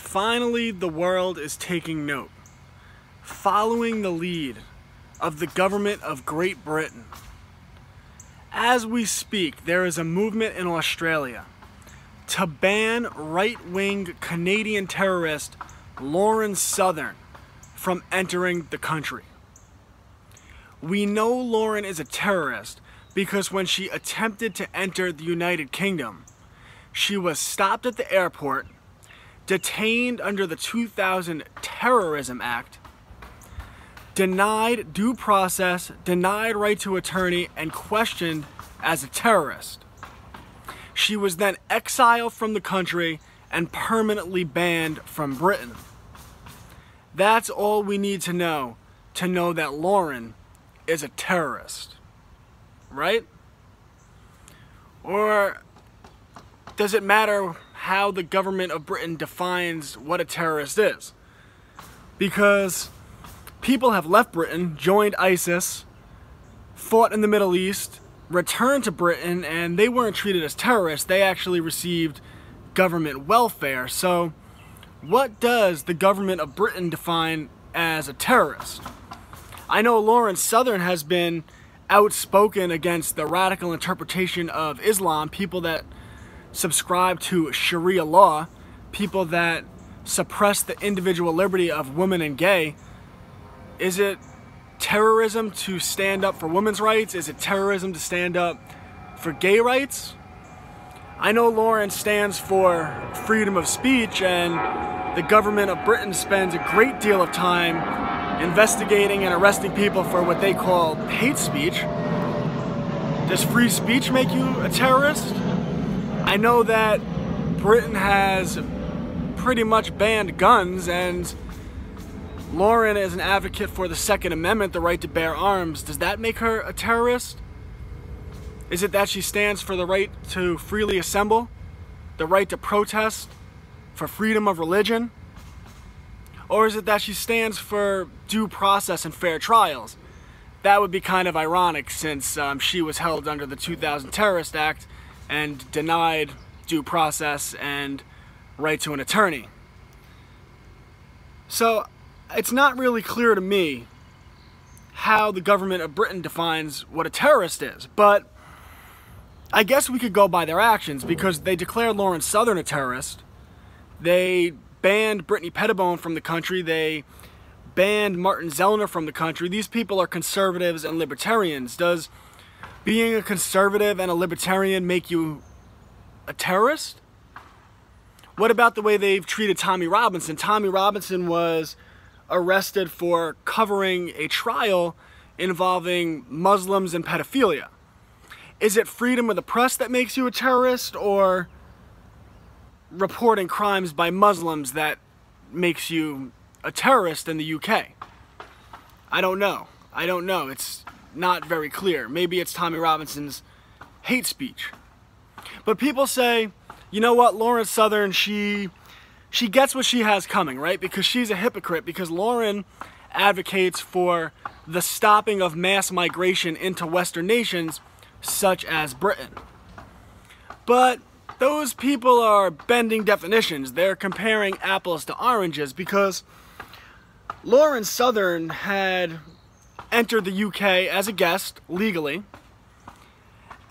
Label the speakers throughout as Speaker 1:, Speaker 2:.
Speaker 1: Finally, the world is taking note, following the lead of the government of Great Britain. As we speak, there is a movement in Australia to ban right-wing Canadian terrorist Lauren Southern from entering the country. We know Lauren is a terrorist because when she attempted to enter the United Kingdom, she was stopped at the airport, detained under the 2000 Terrorism Act, denied due process, denied right to attorney, and questioned as a terrorist. She was then exiled from the country and permanently banned from Britain. That's all we need to know that Lauren is a terrorist, right? Or does it matter how the government of Britain defines what a terrorist is? Because people have left Britain, joined ISIS, fought in the Middle East, returned to Britain, and they weren't treated as terrorists. They actually received government welfare. So what does the government of Britain define as a terrorist? I know Lauren Southern has been outspoken against the radical interpretation of Islam, people that subscribe to Sharia law, people that suppress the individual liberty of women and gay. Is it terrorism to stand up for women's rights? Is it terrorism to stand up for gay rights? I know Lauren stands for freedom of speech, and the government of Britain spends a great deal of time investigating and arresting people for what they call hate speech. Does free speech make you a terrorist? I know that Britain has pretty much banned guns, and Lauren is an advocate for the Second Amendment, the right to bear arms. Does that make her a terrorist? Is it that she stands for the right to freely assemble, the right to protest, for freedom of religion? Or is it that she stands for due process and fair trials? That would be kind of ironic, since she was held under the 2000 Terrorist Act and denied due process and right to an attorney. So it's not really clear to me how the government of Britain defines what a terrorist is, but I guess we could go by their actions, because they declared Lauren Southern a terrorist. They banned Brittany Pettibone from the country. They banned Martin Zellner from the country. These people are conservatives and libertarians. Does being a conservative and a libertarian make you a terrorist? What about the way they've treated Tommy Robinson? Tommy Robinson was arrested for covering a trial involving Muslims and pedophilia. Is it freedom of the press that makes you a terrorist, or reporting crimes by Muslims that makes you a terrorist in the UK? I don't know. It's not very clear. Maybe it's Tommy Robinson's hate speech. But people say, you know what, Lauren Southern, she gets what she has coming, right? Because she's a hypocrite, because Lauren advocates for the stopping of mass migration into Western nations such as Britain. But those people are bending definitions. They're comparing apples to oranges, because Lauren Southern had entered the UK as a guest legally,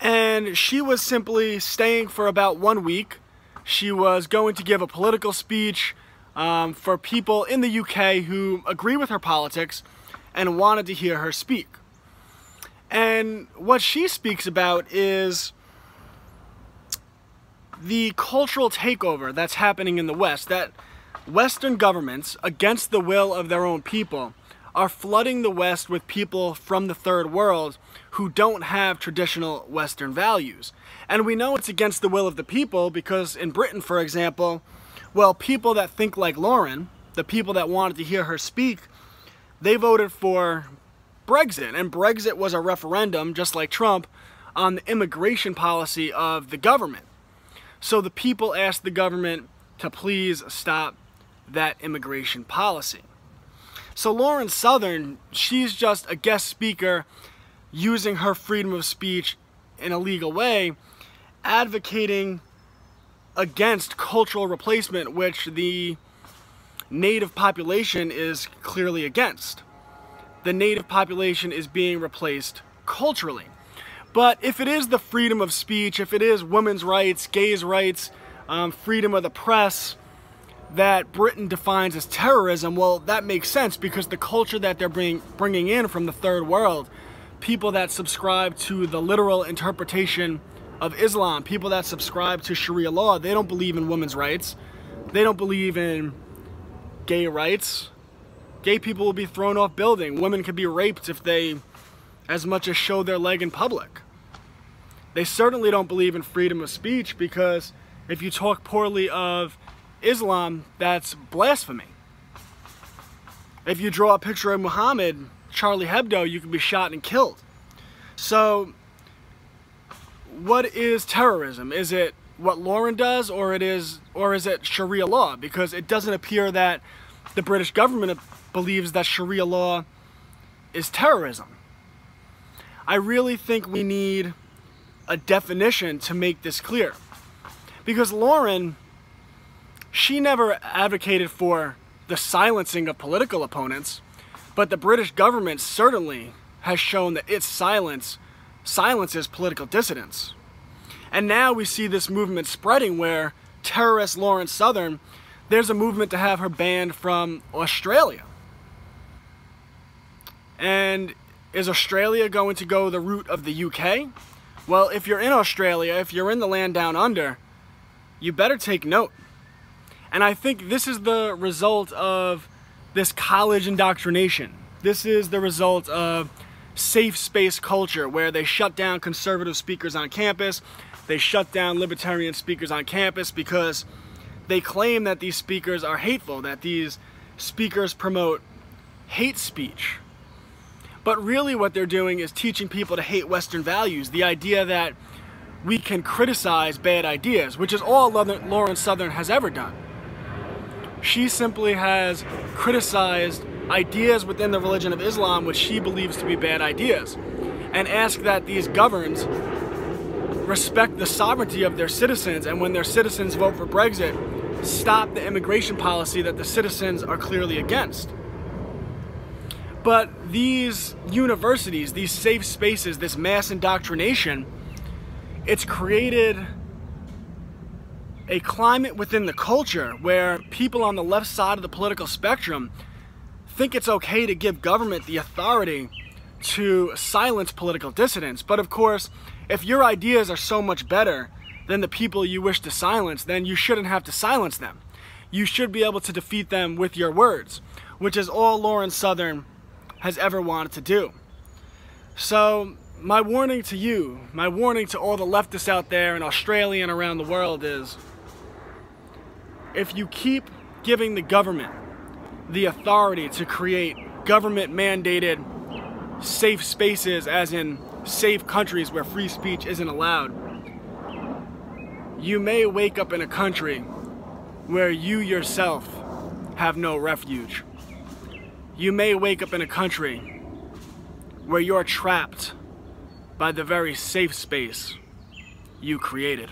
Speaker 1: and she was simply staying for about 1 week. She was going to give a political speech for people in the UK who agree with her politics and wanted to hear her speak. And what she speaks about is the cultural takeover that's happening in the West, that Western governments, against the will of their own people, are flooding the West with people from the third world who don't have traditional Western values. And we know it's against the will of the people because in Britain, for example, well, people that think like Lauren, the people that wanted to hear her speak, they voted for Brexit. And Brexit was a referendum, just like Trump, on the immigration policy of the government. So the people asked the government to please stop that immigration policy. So Lauren Southern, she's just a guest speaker using her freedom of speech in a legal way, advocating against cultural replacement, which the native population is clearly against. The native population is being replaced culturally. But if it is the freedom of speech, if it is women's rights, gays' rights, freedom of the press, that Britain defines as terrorism, well, that makes sense, because the culture that they're bringing in from the third world, people that subscribe to the literal interpretation of Islam, people that subscribe to Sharia law, they don't believe in women's rights. They don't believe in gay rights. Gay people will be thrown off building. Women could be raped if they as much as show their leg in public. They certainly don't believe in freedom of speech, because if you talk poorly of Islam, that's blasphemy. If you draw a picture of Muhammad, Charlie Hebdo, you can be shot and killed. So what is terrorism? Is it what Lauren does, or is it Sharia law? Because it doesn't appear that the British government believes that Sharia law is terrorism. I really think we need a definition to make this clear. Because Lauren, she never advocated for the silencing of political opponents, but the British government certainly has shown that its silences political dissidents. And now we see this movement spreading where terrorist Lauren Southern, there's a movement to have her banned from Australia. And is Australia going to go the route of the UK? Well, if you're in Australia, if you're in the land down under, you better take note. And I think this is the result of this college indoctrination. This is the result of safe space culture, where they shut down conservative speakers on campus. They shut down libertarian speakers on campus because they claim that these speakers are hateful, that these speakers promote hate speech. But really what they're doing is teaching people to hate Western values, the idea that we can criticize bad ideas, which is all Lauren Southern has ever done. She simply has criticized ideas within the religion of Islam which she believes to be bad ideas, and ask that these governments respect the sovereignty of their citizens, and when their citizens vote for Brexit, stop the immigration policy that the citizens are clearly against. But these universities, these safe spaces, this mass indoctrination, it's created a climate within the culture where people on the left side of the political spectrum think it's okay to give government the authority to silence political dissidents. But of course, if your ideas are so much better than the people you wish to silence, then you shouldn't have to silence them. You should be able to defeat them with your words, which is all Lauren Southern has ever wanted to do. So my warning to you, my warning to all the leftists out there in Australia and around the world is, if you keep giving the government the authority to create government-mandated safe spaces, as in safe countries where free speech isn't allowed, you may wake up in a country where you yourself have no refuge. You may wake up in a country where you're trapped by the very safe space you created.